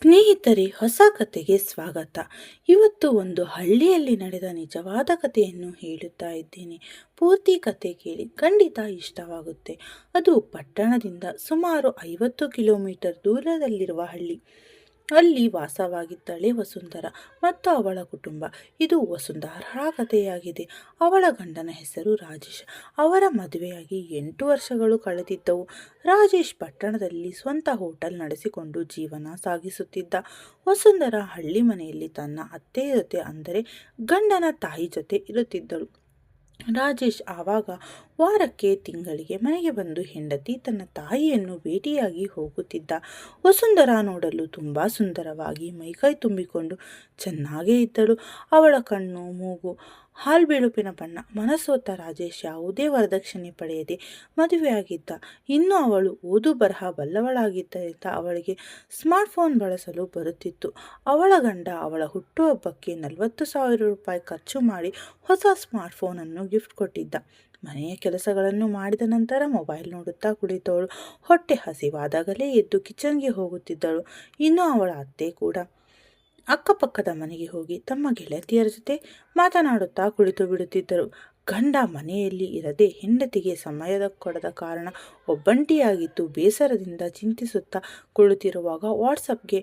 ಸ್ನೇಹಿತರೆ, ಹೊಸ ಕಥೆಗೆ ಸ್ವಾಗತ. ಇವತ್ತು ಒಂದು ಹಳ್ಳಿಯಲ್ಲಿ ನಡೆದ ನಿಜವಾದ ಕಥೆಯನ್ನು ಹೇಳುತ್ತಾ ಇದ್ದೇನೆ. ಪೂರ್ತಿ ಕಥೆ ಕೇಳಿ, ಖಂಡಿತ ಇಷ್ಟವಾಗುತ್ತೆ. ಅದು ಪಟ್ಟಣದಿಂದ ಸುಮಾರು 50 ಕಿಲೋಮೀಟರ್ ದೂರದಲ್ಲಿರುವ ಹಳ್ಳಿ. ಅಲ್ಲಿ ವಾಸವಾಗಿದ್ದಾಳೆ ವಸುಂಧರಾ ಮತ್ತು ಅವಳ ಕುಟುಂಬ. ಇದು ವಸುಂಧರಾ ಕಥೆಯಾಗಿದೆ. ಅವಳ ಗಂಡನ ಹೆಸರು ರಾಜೇಶ್. ಅವರ ಮದುವೆಯಾಗಿ 8 ವರ್ಷಗಳು ಕಳೆದಿದ್ದವು. ರಾಜೇಶ್ ಪಟ್ಟಣದಲ್ಲಿ ಸ್ವಂತ ಹೋಟೆಲ್ ನಡೆಸಿಕೊಂಡು ಜೀವನ ಸಾಗಿಸುತ್ತಿದ್ದ. ವಸುಂಧರಾ ಹಳ್ಳಿ ಮನೆಯಲ್ಲಿ ತನ್ನ ಅತ್ತೆ ಜೊತೆ, ಅಂದರೆ ಗಂಡನ ತಾಯಿ ಜೊತೆ ಇರುತ್ತಿದ್ದಳು. ರಾಜೇಶ್ ಆವಾಗ ವಾರಕ್ಕೆ ತಿಂಗಳಿಗೆ ಮನೆಗೆ ಬಂದು ಹೆಂಡತಿ ತನ್ನ ತಾಯಿಯನ್ನು ಭೇಟಿಯಾಗಿ ಹೋಗುತ್ತಿದ್ದ. ವಸುಂಧರಾ ನೋಡಲು ತುಂಬ ಸುಂದರವಾಗಿ ಮೈಕೈ ತುಂಬಿಕೊಂಡು ಚೆನ್ನಾಗೇ ಇದ್ದಳು. ಅವಳ ಕಣ್ಣು ಮೂಗು ಹಾಲ್ಬಿಳುಪಿನ ಬಣ್ಣ. ಮನಸೋತ ರಾಜೇಶ್ ಯಾವುದೇ ವರದಕ್ಷಿಣೆ ಪಡೆಯದೆ ಮದುವೆಯಾಗಿದ್ದ. ಇನ್ನು ಅವಳು ಓದು ಬರಹ ಬಲ್ಲವಳಾಗಿದ್ದರಿಂದ ಅವಳಿಗೆ ಸ್ಮಾರ್ಟ್ಫೋನ್ ಬಳಸಲು ಬರುತ್ತಿತ್ತು. ಅವಳ ಗಂಡ ಅವಳ ಹುಟ್ಟುಹಬ್ಬಕ್ಕೆ 40,000 ರೂಪಾಯಿ ಖರ್ಚು ಮಾಡಿ ಹೊಸ ಸ್ಮಾರ್ಟ್ಫೋನನ್ನು ಗಿಫ್ಟ್ ಕೊಟ್ಟಿದ್ದ. ಮನೆಯ ಕೆಲಸಗಳನ್ನು ಮಾಡಿದ ನಂತರ ಮೊಬೈಲ್ ನೋಡುತ್ತಾ ಕುಳಿತವಳು ಹೊಟ್ಟೆ ಹಸಿವಾದಾಗಲೇ ಎದ್ದು ಕಿಚನ್ಗೆ ಹೋಗುತ್ತಿದ್ದಳು. ಇನ್ನು ಅವಳ ಅತ್ತೆ ಕೂಡ ಅಕ್ಕಪಕ್ಕದ ಮನೆಗೆ ಹೋಗಿ ತಮ್ಮ ಗೆಳತಿಯರ ಜೊತೆ ಮಾತನಾಡುತ್ತಾ ಕುಳಿತು ಬಿಡುತ್ತಿದ್ದರು. ಗಂಡ ಮನೆಯಲ್ಲಿ ಇರದೆ ಹೆಂಡತಿಗೆ ಸಮಯದ ಕೊಡದ ಕಾರಣ ಒಬ್ಬಂಟಿಯಾಗಿದ್ದು ಬೇಸರದಿಂದ ಚಿಂತಿಸುತ್ತಾ ಕುಳಿತಿರುವಾಗ ವಾಟ್ಸಪ್ಗೆ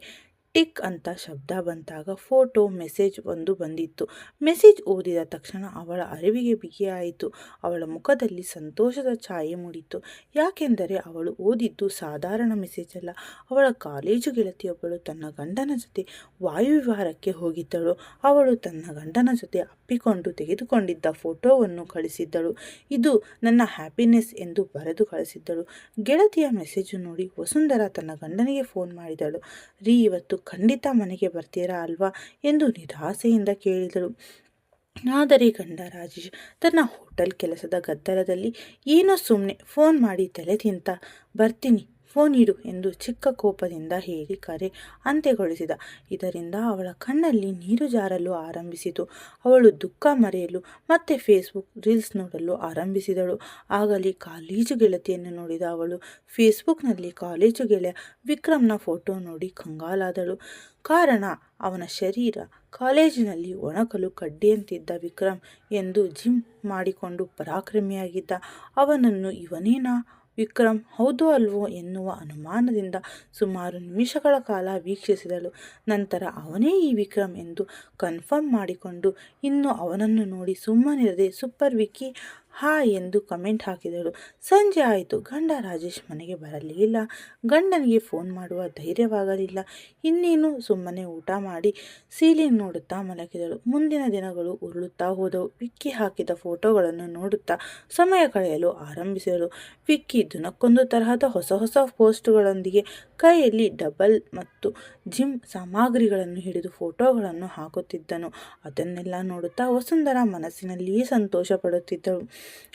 ಟಿಕ್ ಅಂತ ಶಬ್ದ ಬಂದಾಗ ಫೋಟೋ ಮೆಸೇಜ್ ಒಂದು ಬಂದಿತ್ತು. ಮೆಸೇಜ್ ಓದಿದ ತಕ್ಷಣ ಅವಳ ಅರಿವಿಗೆ ಬಿಗಿಯಾಯಿತು. ಅವಳ ಮುಖದಲ್ಲಿ ಸಂತೋಷದ ಛಾಯೆ ಮೂಡಿತು. ಯಾಕೆಂದರೆ ಅವಳು ಓದಿದ್ದು ಸಾಧಾರಣ ಮೆಸೇಜ್ ಅಲ್ಲ. ಅವಳ ಕಾಲೇಜು ಗೆಳತಿಯೊಬ್ಬಳು ತನ್ನ ಗಂಡನ ಜೊತೆ ವಾಯುವಿಹಾರಕ್ಕೆ ಹೋಗಿದ್ದಳು. ಅವಳು ತನ್ನ ಗಂಡನ ಜೊತೆ ಅಪ್ಪಿಕೊಂಡು ತೆಗೆದುಕೊಂಡಿದ್ದ ಫೋಟೋವನ್ನು ಕಳಿಸಿದ್ದಳು. ಇದು ನನ್ನ ಹ್ಯಾಪಿನೆಸ್ ಎಂದು ಬರೆದು ಕಳಿಸಿದ್ದಳು. ಗೆಳತಿಯ ಮೆಸೇಜು ನೋಡಿ ವಸುಂಧರಾ ತನ್ನ ಗಂಡನಿಗೆ ಫೋನ್ ಮಾಡಿದಳು. ರೀ, ಇವತ್ತು ಖಂಡಿತ ಮನೆಗೆ ಬರ್ತೀರಾ ಅಲ್ವಾ ಎಂದು ನಿರಾಸೆಯಿಂದ ಕೇಳಿದಳು. ಆದರೆ ಗಂಡ ರಾಜೇಶ್ ತನ್ನ ಹೋಟೆಲ್ ಕೆಲಸದ ಗದ್ದಲದಲ್ಲಿ ಏನೋ ಸುಮ್ಮನೆ ಫೋನ್ ಮಾಡಿ ತಲೆ ತಿಂತ ಬರ್ತೀನಿ, ಫೋನ್ ಇಡು ಎಂದು ಚಿಕ್ಕ ಕೋಪದಿಂದ ಹೇಳಿ ಕರೆ ಅಂತ್ಯಗೊಳಿಸಿದ. ಇದರಿಂದ ಅವಳ ಕಣ್ಣಲ್ಲಿ ನೀರು ಜಾರಲು ಆರಂಭಿಸಿತು. ಅವಳು ದುಃಖ ಮರೆಯಲು ಮತ್ತೆ ಫೇಸ್ಬುಕ್ ರೀಲ್ಸ್ ನೋಡಲು ಆರಂಭಿಸಿದಳು. ಆಗಲೇ ಕಾಲೇಜು ಗೆಳತಿಯನ್ನು ನೋಡಿದ ಅವಳು ಫೇಸ್ಬುಕ್ನಲ್ಲಿ ಕಾಲೇಜು ಗೆಳೆಯ ವಿಕ್ರಮ್ನ ಫೋಟೋ ನೋಡಿ ಕಂಗಾಲಾದಳು. ಕಾರಣ, ಅವನ ಶರೀರ ಕಾಲೇಜಿನಲ್ಲಿ ಒಣಕಲು ಕಡ್ಡಿಯಂತಿದ್ದ. ವಿಕ್ರಮ್ ಎಂದು ಜಿಮ್ ಮಾಡಿಕೊಂಡು ಪರಾಕ್ರಮಿಯಾಗಿದ್ದ. ಅವನನ್ನು ಇವನೇನಾ ವಿಕ್ರಮ್, ಹೌದೋ ಅಲ್ವೋ ಎನ್ನುವ ಅನುಮಾನದಿಂದ ಸುಮಾರು ನಿಮಿಷಗಳ ಕಾಲ ವೀಕ್ಷಿಸಿದಳು. ನಂತರ ಅವನೇ ಈ ವಿಕ್ರಮ್ ಎಂದು ಕನ್ಫರ್ಮ್ ಮಾಡಿಕೊಂಡು ಇನ್ನು ಅವನನ್ನು ನೋಡಿ ಸುಮ್ಮನಿರದೆ ಸೂಪರ್ ವಿಕ್ಕಿ ಹಾಯ್ ಎಂದು ಕಮೆಂಟ್ ಹಾಕಿದಳು. ಸಂಜೆ ಆಯಿತು. ಗಂಡ ರಾಜೇಶ್ ಮನೆಗೆ ಬರಲೇ ಇಲ್ಲ. ಗಂಡನಿಗೆ ಫೋನ್ ಮಾಡುವ ಧೈರ್ಯವಾಗಲಿಲ್ಲ. ಇನ್ನೇನು ಸುಮ್ಮನೆ ಊಟ ಮಾಡಿ ಸೀಲಿಂಗ್ ನೋಡುತ್ತಾ ಮಲಗಿದಳು. ಮುಂದಿನ ದಿನಗಳು ಉರುಳುತ್ತಾ ಹೋದವು. ವಿಕ್ಕಿ ಹಾಕಿದ ಫೋಟೋಗಳನ್ನು ನೋಡುತ್ತಾ ಸಮಯ ಕಳೆಯಲು ಆರಂಭಿಸಿದಳು. ವಿಕ್ಕಿ ದಿನಕ್ಕೊಂದು ತರಹದ ಹೊಸ ಹೊಸ ಪೋಸ್ಟ್ಗಳೊಂದಿಗೆ ಕೈಯಲ್ಲಿ ಡಬಲ್ ಮತ್ತು ಜಿಮ್ ಸಾಮಗ್ರಿಗಳನ್ನು ಹಿಡಿದು ಫೋಟೋಗಳನ್ನು ಹಾಕುತ್ತಿದ್ದನು. ಅದನ್ನೆಲ್ಲ ನೋಡುತ್ತಾ ವಸುಂಧರಾ ಮನಸ್ಸಿನಲ್ಲಿಯೇ ಸಂತೋಷ ಪಡುತ್ತಿದ್ದಳು.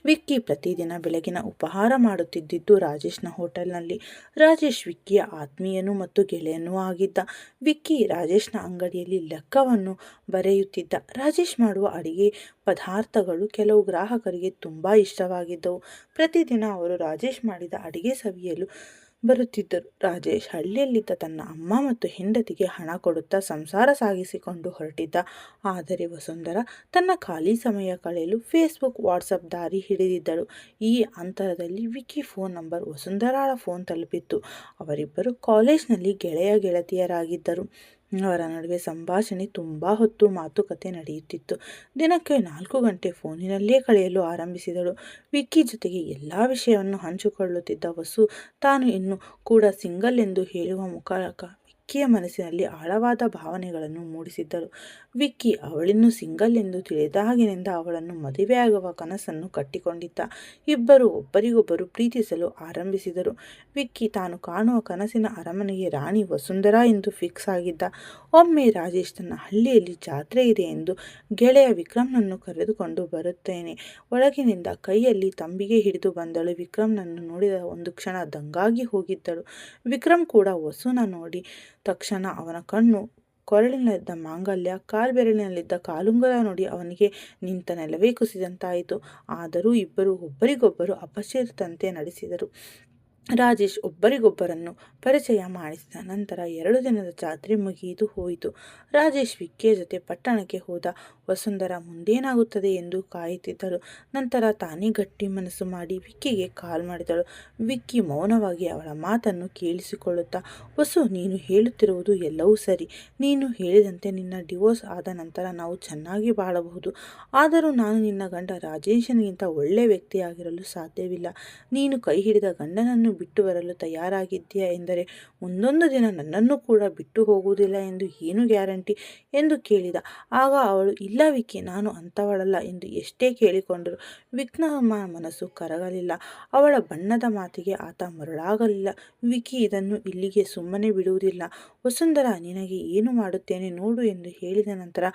ವಿಕ್ಕಿ ಪ್ರತಿದಿನ ಬೆಳಗಿನ ಉಪಹಾರ ಮಾಡುತ್ತಿದ್ದಿದ್ದು ರಾಜೇಶ್ನ ಹೋಟೆಲ್ನಲ್ಲಿ. ರಾಜೇಶ್ ವಿಕ್ಕಿಯ ಆತ್ಮೀಯನೂ ಮತ್ತು ಗೆಳೆಯನೂ ಆಗಿದ್ದ. ವಿಕ್ಕಿ ರಾಜೇಶ್ನ ಅಂಗಡಿಯಲ್ಲಿ ಲೆಕ್ಕವನ್ನು ಬರೆಯುತ್ತಿದ್ದ. ರಾಜೇಶ್ ಮಾಡುವ ಅಡಿಗೆ ಪದಾರ್ಥಗಳು ಕೆಲವು ಗ್ರಾಹಕರಿಗೆ ತುಂಬ ಇಷ್ಟವಾಗಿದ್ದವು. ಪ್ರತಿದಿನ ಅವರು ರಾಜೇಶ್ ಮಾಡಿದ ಅಡಿಗೆ ಸವಿಯಲು ಬರುತ್ತಿದ್ದರು. ರಾಜೇಶ್ ಹಳ್ಳಿಯಲ್ಲಿದ್ದ ತನ್ನ ಅಮ್ಮ ಮತ್ತು ಹೆಂಡತಿಗೆ ಹಣ ಕೊಡುತ್ತಾ ಸಂಸಾರ ಸಾಗಿಸಿಕೊಂಡು ಹೊರಟಿದ್ದ. ಆದರೆ ವಸುಂಧರಾ ತನ್ನ ಖಾಲಿ ಸಮಯ ಕಳೆಯಲು ಫೇಸ್ಬುಕ್, ವಾಟ್ಸಪ್ ದಾರಿ ಹಿಡಿದಿದ್ದಳು. ಈ ಅಂತರದಲ್ಲಿ ವಿಕ್ಕಿ ಫೋನ್ ನಂಬರ್ ವಸುಂಧರಾಳ ಫೋನ್ ತಲುಪಿತ್ತು. ಅವರಿಬ್ಬರು ಕಾಲೇಜ್ನಲ್ಲಿ ಗೆಳತಿಯರಾಗಿದ್ದರು. ಅವರ ನಡುವೆ ಸಂಭಾಷಣೆ ತುಂಬ ಹೊತ್ತು ಮಾತುಕತೆ ನಡೆಯುತ್ತಿತ್ತು. ದಿನಕ್ಕೆ 4 ಗಂಟೆ ಫೋನಿನಲ್ಲೇ ಕಳೆಯಲು ಆರಂಭಿಸಿದಳು. ವಿಕ್ಕಿ ಜೊತೆಗೆ ಎಲ್ಲ ವಿಷಯವನ್ನು ಹಂಚಿಕೊಳ್ಳುತ್ತಿದ್ದ ವಸು ತಾನು ಇನ್ನೂ ಕೂಡ ಸಿಂಗಲ್ ಎಂದು ಹೇಳುವ ಮೂಲಕ ವಿಕ್ಕಿಯ ಮನಸ್ಸಿನಲ್ಲಿ ಆಳವಾದ ಭಾವನೆಗಳನ್ನು ಮೂಡಿಸಿದ್ದಳು. ವಿಕ್ಕಿ ಅವಳಿನ್ನೂ ಸಿಂಗಲ್ ಎಂದು ತಿಳಿದಾಗಿನಿಂದ ಅವಳನ್ನು ಮದುವೆಯಾಗುವ ಕನಸನ್ನು ಕಟ್ಟಿಕೊಂಡಿದ್ದ. ಇಬ್ಬರು ಒಬ್ಬರಿಗೊಬ್ಬರು ಪ್ರೀತಿಸಲು ಆರಂಭಿಸಿದರು. ವಿಕ್ಕಿ ತಾನು ಕಾಣುವ ಕನಸಿನ ಅರಮನೆಗೆ ರಾಣಿ ವಸುಂಧರಾ ಎಂದು ಫಿಕ್ಸ್ ಆಗಿದ್ದ. ಒಮ್ಮೆ ರಾಜೇಶ್ ತನ್ನ ಹಳ್ಳಿಯಲ್ಲಿ ಜಾತ್ರೆ ಇದೆ ಎಂದು ಗೆಳೆಯ ವಿಕ್ರಮ್ನನ್ನು ಕರೆದುಕೊಂಡು ಬರುತ್ತೇನೆ ಒಳಗಿನಿಂದ ಕೈಯಲ್ಲಿ ತಂಬಿಗೆ ಹಿಡಿದು ಬಂದಳು. ವಿಕ್ರಮ್ನನ್ನು ನೋಡಿದ ಒಂದು ಕ್ಷಣ ದಂಗಾಗಿ ಹೋಗಿದ್ದಳು. ವಿಕ್ರಮ್ ಕೂಡ ವಸುನ ನೋಡಿ ತಕ್ಷಣ ಅವನ ಕಣ್ಣು, ಕೊರಳಿನಲ್ಲಿದ್ದ ಮಾಂಗಲ್ಯ, ಕಾಲ್ಬೆರಳಿನಲ್ಲಿದ್ದ ಕಾಲುಂಗುರ ನೋಡಿ ಅವನಿಗೆ ನಿಂತ ನೆಲವೇ ಕುಸಿದಂತಾಯಿತು. ಆದರೂ ಇಬ್ಬರು ಒಬ್ಬರಿಗೊಬ್ಬರು ಅಪರಿಚಿತರಂತೆ ನಡೆಸಿದರು. ರಾಜೇಶ್ ಒಬ್ಬರಿಗೊಬ್ಬರನ್ನು ಪರಿಚಯ ಮಾಡಿಸಿದ ನಂತರ 2 ದಿನದ ಜಾತ್ರೆ ಮುಗಿದು ಹೋಯಿತು. ರಾಜೇಶ್ ವಿಕ್ಕಿಯ ಜೊತೆ ಪಟ್ಟಣಕ್ಕೆ ಹೋದ. ವಸುಂಧರ ಮುಂದೇನಾಗುತ್ತದೆ ಎಂದು ಕಾಯುತ್ತಿದ್ದಳು. ನಂತರ ತಾನೇ ಗಟ್ಟಿ ಮನಸ್ಸು ಮಾಡಿ ವಿಕ್ಕಿಗೆ ಕಾಲ್ ಮಾಡಿದಳು. ವಿಕ್ಕಿ ಮೌನವಾಗಿ ಅವಳ ಮಾತನ್ನು ಕೇಳಿಸಿಕೊಳ್ಳುತ್ತಾ, ವಸು, ನೀನು ಹೇಳುತ್ತಿರುವುದು ಎಲ್ಲವೂ ಸರಿ. ನೀನು ಹೇಳಿದಂತೆ ನಿನ್ನ ಡಿವೋರ್ಸ್ ಆದ ನಂತರ ನಾವು ಚೆನ್ನಾಗಿ ಬಾಳಬಹುದು. ಆದರೂ ನಾನು ನಿನ್ನ ಗಂಡ ರಾಜೇಶನಿಗಿಂತ ಒಳ್ಳೆ ವ್ಯಕ್ತಿಯಾಗಿರಲು ಸಾಧ್ಯವಿಲ್ಲ. ನೀನು ಕೈ ಹಿಡಿದ ಗಂಡನನ್ನು ಬಿಟ್ಟು ಬರಲು ತಯಾರಾಗಿದ್ದೀಯಾ ಎಂದರೆ ಮುಂದೊಂದು ದಿನ ನನ್ನನ್ನು ಕೂಡ ಬಿಟ್ಟು ಹೋಗುವುದಿಲ್ಲ ಎಂದು ಏನು ಗ್ಯಾರಂಟಿ ಎಂದು ಕೇಳಿದ. ಆಗ ಅವಳು, ಇಲ್ಲ ವಿಕ್ಕಿ, ನಾನು ಅಂಥವಳಲ್ಲ ಎಂದು ಎಷ್ಟೇ ಕೇಳಿಕೊಂಡರು ವಿಕ್ನ ಮನಸ್ಸು ಕರಗಲಿಲ್ಲ. ಅವಳ ಬಣ್ಣದ ಮಾತಿಗೆ ಆತ ಮರುಳಾಗಲಿಲ್ಲ. ವಿಕ್ಕಿ ಇದನ್ನು ಇಲ್ಲಿಗೆ ಸುಮ್ಮನೆ ಬಿಡುವುದಿಲ್ಲ. ವಸುಂಧರ, ನಿನಗೆ ಏನು ಮಾಡುತ್ತೇನೆ ನೋಡು ಎಂದು ಹೇಳಿದ ನಂತರ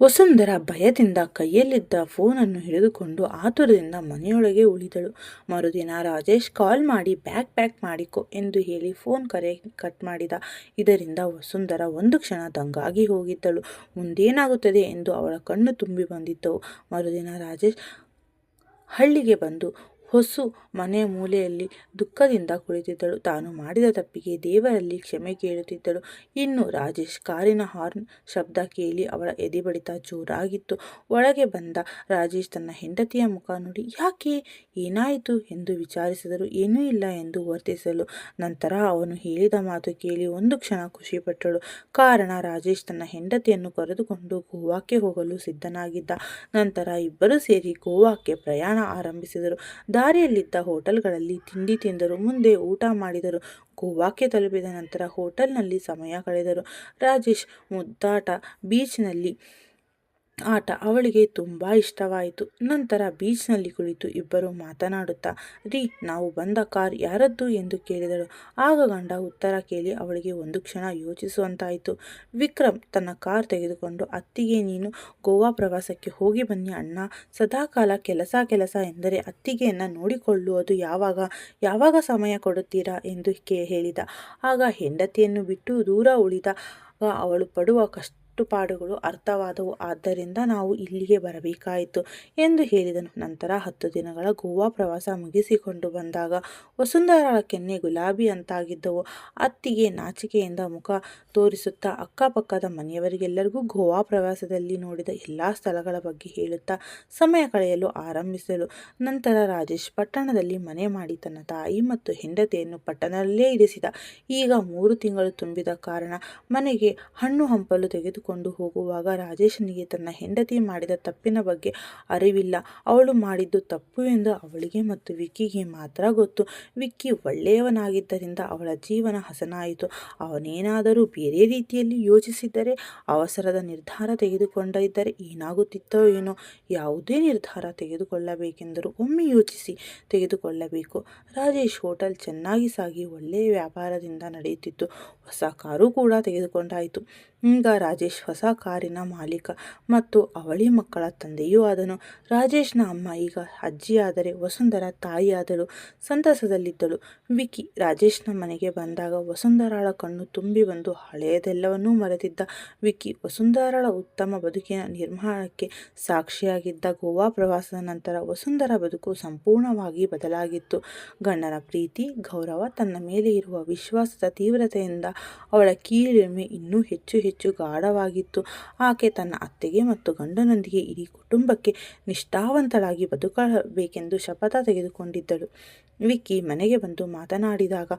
ವಸುಂಧರ ಭಯದಿಂದ ಕೈಯಲ್ಲಿದ್ದ ಫೋನನ್ನು ಹಿಡಿದುಕೊಂಡು ಆತುರದಿಂದ ಮನೆಯೊಳಗೆ ಉಳಿದಳು. ಮರುದಿನ ರಾಜೇಶ್ ಕಾಲ್ ಮಾಡಿ ಪ್ಯಾಕ್ ಮಾಡಿಕೊ ಎಂದು ಹೇಳಿ ಫೋನ್ ಕರೆ ಕಟ್ ಮಾಡಿದ. ಇದರಿಂದ ವಸುಂಧರ ಒಂದು ಕ್ಷಣ ದಂಗಾಗಿ ಹೋಗಿದ್ದಳು. ಮುಂದೇನಾಗುತ್ತದೆ ಎಂದು ಅವಳ ಕಣ್ಣು ತುಂಬಿ ಬಂದಿದ್ದವು. ಮರುದಿನ ರಾಜೇಶ್ ಹಳ್ಳಿಗೆ ಬಂದು ಹೊಸು ಮನೆಯ ಮೂಲೆಯಲ್ಲಿ ದುಃಖದಿಂದ ಕುಳಿತಿದ್ದಳು. ತಾನು ಮಾಡಿದ ತಪ್ಪಿಗೆ ದೇವರಲ್ಲಿ ಕ್ಷಮೆ ಕೇಳುತ್ತಿದ್ದಳು. ಇನ್ನು ರಾಜೇಶ್ ಕಾರಿನ ಹಾರ್ನ್ ಶಬ್ದ ಕೇಳಿ ಅವಳ ಎದೆಬಡಿತ ಜೋರಾಗಿತ್ತು. ಒಳಗೆ ಬಂದ ರಾಜೇಶ್ ತನ್ನ ಹೆಂಡತಿಯ ಮುಖ ನೋಡಿ, ಯಾಕೆ, ಏನಾಯಿತು ಎಂದು ವಿಚಾರಿಸಿದರು. ಏನೂ ಇಲ್ಲ ಎಂದು ವರ್ತಿಸಲು. ನಂತರ ಅವನು ಹೇಳಿದ ಮಾತು ಕೇಳಿ ಒಂದು ಕ್ಷಣ ಖುಷಿಪಟ್ಟಳು. ಕಾರಣ ರಾಜೇಶ್ ತನ್ನ ಹೆಂಡತಿಯನ್ನು ಕರೆದುಕೊಂಡು ಗೋವಾಕ್ಕೆ ಹೋಗಲು ಸಿದ್ಧನಾಗಿದ್ದ. ನಂತರ ಇಬ್ಬರು ಸೇರಿ ಗೋವಾಕ್ಕೆ ಪ್ರಯಾಣ ಆರಂಭಿಸಿದರು. ದಾರಿಯಲ್ಲಿದ್ದ ಹೋಟೆಲ್ಗಳಲ್ಲಿ ತಿಂಡಿ ತಿಂದರು. ಮುಂದೆ ಊಟ ಮಾಡಿದರು. ಗೋವಾಕ್ಕೆ ತಲುಪಿದ ನಂತರ ಹೋಟೆಲ್ನಲ್ಲಿ ಸಮಯ ಕಳೆದರು. ರಾಜೇಶ್ ಮುದ್ದಾಟ ಬೀಚ್ನಲ್ಲಿ ಆಟ ಅವಳಿಗೆ ತುಂಬ ಇಷ್ಟವಾಯಿತು. ನಂತರ ಬೀಚ್ನಲ್ಲಿ ಕುಳಿತು ಇಬ್ಬರು ಮಾತನಾಡುತ್ತಾ, ರೀ, ನಾವು ಬಂದ ಕಾರ್ ಯಾರದ್ದು ಎಂದು ಕೇಳಿದಳು. ಆಗ ಗಂಡ ಉತ್ತರ ಕೇಳಿ ಅವಳಿಗೆ ಒಂದು ಕ್ಷಣ ಯೋಚಿಸುವಂತಾಯಿತು. ವಿಕ್ರಮ್ ತನ್ನ ಕಾರ್ ತೆಗೆದುಕೊಂಡು, ಅತ್ತಿಗೆ, ನೀನು ಗೋವಾ ಪ್ರವಾಸಕ್ಕೆ ಹೋಗಿ ಬನ್ನಿ ಅಣ್ಣ. ಸದಾಕಾಲ ಕೆಲಸ ಎಂದರೆ ಅತ್ತಿಗೆಯನ್ನು ನೋಡಿಕೊಳ್ಳುವುದು ಯಾವಾಗ ಸಮಯ ಕೊಡುತ್ತೀರಾ ಎಂದು ಹೇಳಿದ. ಆಗ ಹೆಂಡತಿಯನ್ನು ಬಿಟ್ಟು ದೂರ ಉಳಿದಾಗ ಅವಳು ಪಡುವ ಕಷ್ಟುಪಾಡುಗಳು ಅರ್ಥವಾದವು. ಆದ್ದರಿಂದ ನಾವು ಇಲ್ಲಿಗೆ ಬರಬೇಕಾಯಿತು ಎಂದು ಹೇಳಿದನು. ನಂತರ 10 ದಿನಗಳ ಗೋವಾ ಪ್ರವಾಸ ಮುಗಿಸಿಕೊಂಡು ಬಂದಾಗ ವಸುಂಧರಾಳ ಕೆನ್ನೆ ಗುಲಾಬಿ ಅಂತಾಗಿದ್ದವು. ಅತ್ತಿಗೆ ನಾಚಿಕೆಯಿಂದ ಮುಖ ತೋರಿಸುತ್ತಾ ಅಕ್ಕಪಕ್ಕದ ಮನೆಯವರಿಗೆಲ್ಲರಿಗೂ ಗೋವಾ ಪ್ರವಾಸದಲ್ಲಿ ನೋಡಿದ ಎಲ್ಲ ಸ್ಥಳಗಳ ಬಗ್ಗೆ ಹೇಳುತ್ತಾ ಸಮಯ ಕಳೆಯಲು ಆರಂಭಿಸಿದಳು. ನಂತರ ರಾಜೇಶ್ ಪಟ್ಟಣದಲ್ಲಿ ಮನೆ ಮಾಡಿ ತನ್ನ ತಾಯಿ ಮತ್ತು ಹೆಂಡತಿಯನ್ನು ಪಟ್ಟಣದಲ್ಲೇ ಇರಿಸಿದ. ಈಗ 3 ತಿಂಗಳು ತುಂಬಿದ ಕಾರಣ ಮನೆಗೆ ಹಣ್ಣು ಹಂಪಲು ತೆಗೆದುಕೊಂಡು ಹೋಗುವಾಗ ರಾಜೇಶನಿಗೆ ತನ್ನ ಹೆಂಡತಿ ಮಾಡಿದ ತಪ್ಪಿನ ಬಗ್ಗೆ ಅರಿವಿಲ್ಲ. ಅವಳು ಮಾಡಿದ್ದು ತಪ್ಪು ಎಂದು ಅವಳಿಗೆ ಮತ್ತು ವಿಕ್ಕಿಗೆ ಮಾತ್ರ ಗೊತ್ತು. ವಿಕ್ಕಿ ಒಳ್ಳೆಯವನಾಗಿದ್ದರಿಂದ ಅವಳ ಜೀವನ ಹಸನಾಯಿತು. ಅವನೇನಾದರೂ ಬೇರೆ ರೀತಿಯಲ್ಲಿ ಯೋಚಿಸಿದ್ದರೆ, ಅವಸರದ ನಿರ್ಧಾರ ತೆಗೆದುಕೊಂಡಿದ್ದರೆ ಏನಾಗುತ್ತಿತ್ತೋ ಏನೋ. ಯಾವುದೇ ನಿರ್ಧಾರ ತೆಗೆದುಕೊಳ್ಳಬೇಕೆಂದರೂ ಒಮ್ಮೆ ಯೋಚಿಸಿ ತೆಗೆದುಕೊಳ್ಳಬೇಕು. ರಾಜೇಶ್ ಹೋಟೆಲ್ ಚೆನ್ನಾಗಿ ಸಾಗಿ ಒಳ್ಳೆಯ ವ್ಯಾಪಾರದಿಂದ ನಡೆಯುತ್ತಿತ್ತು. ಹೊಸ ಕಾರು ಕೂಡ ತೆಗೆದುಕೊಂಡಾಯಿತು. ಈಗ ರಾಜೇಶ್ ಹೊಸ ಕಾರಿನ ಮಾಲೀಕ ಮತ್ತು ಅವಳಿ ಮಕ್ಕಳ ತಂದೆಯೂ ಆದನು. ರಾಜೇಶ್ನ ಅಮ್ಮ ಈಗ ಅಜ್ಜಿಯಾದರೆ ವಸುಂಧರ ತಾಯಿಯಾದಳು. ಸಂತಸದಲ್ಲಿದ್ದಳು. ವಿಕ್ಕಿ ರಾಜೇಶ್ನ ಮನೆಗೆ ಬಂದಾಗ ವಸುಂಧರಾಳ ಕಣ್ಣು ತುಂಬಿ ಬಂದು ಹಳೆಯದೆಲ್ಲವನ್ನೂ ಮರೆತಿದ್ದ. ವಿಕ್ಕಿ ವಸುಂಧರಾಳ ಉತ್ತಮ ಬದುಕಿನ ನಿರ್ಮಾಣಕ್ಕೆ ಸಾಕ್ಷಿಯಾಗಿದ್ದ. ಗೋವಾ ಪ್ರವಾಸದ ನಂತರ ವಸುಂಧರ ಬದುಕು ಸಂಪೂರ್ಣವಾಗಿ ಬದಲಾಗಿತ್ತು. ಗಂಡನ ಪ್ರೀತಿ, ಗೌರವ, ತನ್ನ ಮೇಲೆ ಇರುವ ವಿಶ್ವಾಸದ ತೀವ್ರತೆಯಿಂದ ಅವಳ ಕೀಳಿಮೆ ಇನ್ನೂ ಹೆಚ್ಚು ಗಾಢವಾಗಿತ್ತು. ಆಕೆ ತನ್ನ ಅತ್ತೆಗೆ ಮತ್ತು ಗಂಡನೊಂದಿಗೆ ಇಡೀ ಕುಟುಂಬಕ್ಕೆ ನಿಷ್ಠಾವಂತಳಾಗಿ ಬದುಕಬೇಕೆಂದು ಶಪಥ ತೆಗೆದುಕೊಂಡಿದ್ದಳು. ವಿಕ್ಕಿ ಮನೆಗೆ ಬಂದು ಮಾತನಾಡಿದಾಗ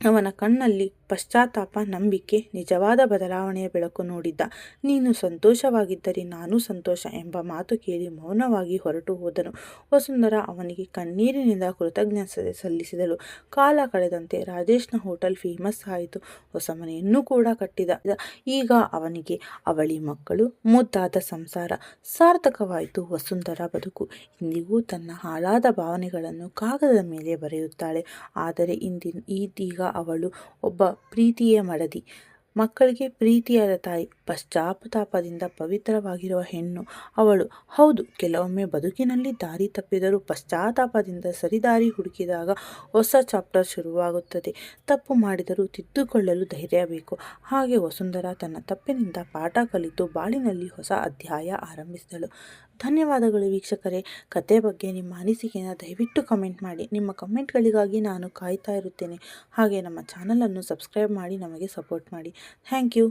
ಅವನ ಕಣ್ಣಲ್ಲಿ ಪಶ್ಚಾತ್ತಾಪ, ನಂಬಿಕೆ, ನಿಜವಾದ ಬದಲಾವಣೆಯ ಬೆಳಕು ನೋಡಿದ್ದ. ನೀನು ಸಂತೋಷವಾಗಿದ್ದರೆ ನಾನೂ ಸಂತೋಷ ಎಂಬ ಮಾತು ಕೇಳಿ ಮೌನವಾಗಿ ಹೊರಟು ಹೋದನು. ವಸುಂಧರ ಅವನಿಗೆ ಕಣ್ಣೀರಿನಿಂದ ಕೃತಜ್ಞತೆ ಸಲ್ಲಿಸಿದಳು. ಕಾಲ ಕಳೆದಂತೆ ರಾಜೇಶ್ನ ಹೋಟೆಲ್ ಫೇಮಸ್ ಆಯಿತು. ಹೊಸ ಮನೆಯನ್ನು ಕೂಡ ಕಟ್ಟಿದ. ಈಗ ಅವನಿಗೆ ಅವಳಿ ಮಕ್ಕಳು, ಮುದ್ದಾದ ಸಂಸಾರ. ಸಾರ್ಥಕವಾಯಿತು ವಸುಂಧರ ಬದುಕು. ಇಂದಿಗೂ ತನ್ನ ಹಾಳಾದ ಭಾವನೆಗಳನ್ನು ಕಾಗದದ ಮೇಲೆ ಬರೆಯುತ್ತಾಳೆ. ಆದರೆ ಇದೀಗ ಅವಳು ಒಬ್ಬ ಪ್ರೀತಿಯ ಮಡದಿ, ಮಕ್ಕಳಿಗೆ ಪ್ರೀತಿಯಾದ ತಾಯಿ, ಪಶ್ಚಾತ್ತಾಪದಿಂದ ಪವಿತ್ರವಾಗಿರುವ ಹೆಣ್ಣು ಅವಳು. ಹೌದು, ಕೆಲವೊಮ್ಮೆ ಬದುಕಿನಲ್ಲಿ ದಾರಿ ತಪ್ಪಿದರೂ ಪಶ್ಚಾತ್ತಾಪದಿಂದ ಸರಿದಾರಿ ಹುಡುಕಿದಾಗ ಹೊಸ ಚಾಪ್ಟರ್ ಶುರುವಾಗುತ್ತದೆ. ತಪ್ಪು ಮಾಡಿದರೂ ತಿದ್ದುಕೊಳ್ಳಲು ಧೈರ್ಯ ಬೇಕು. ಹಾಗೆ ವಸುಂಧರ ತನ್ನ ತಪ್ಪಿನಿಂದ ಪಾಠ ಕಲಿತು ಬಾಳಿನಲ್ಲಿ ಹೊಸ ಅಧ್ಯಾಯ ಆರಂಭಿಸಿದಳು. ಧನ್ಯವಾದಗಳು ವೀಕ್ಷಕರೇ. ಕತೆ ಬಗ್ಗೆ ನಿಮ್ಮ ಅನಿಸಿಕೆಯನ್ನು ದಯವಿಟ್ಟು ಕಮೆಂಟ್ ಮಾಡಿ. ನಿಮ್ಮ ಕಮೆಂಟ್ಗಳಿಗಾಗಿ ನಾನು ಕಾಯ್ತಾ ಇರುತ್ತೇನೆ. ಹಾಗೆ ನಮ್ಮ ಚಾನಲನ್ನು ಸಬ್ಸ್ಕ್ರೈಬ್ ಮಾಡಿ ನಮಗೆ ಸಪೋರ್ಟ್ ಮಾಡಿ. Thank you.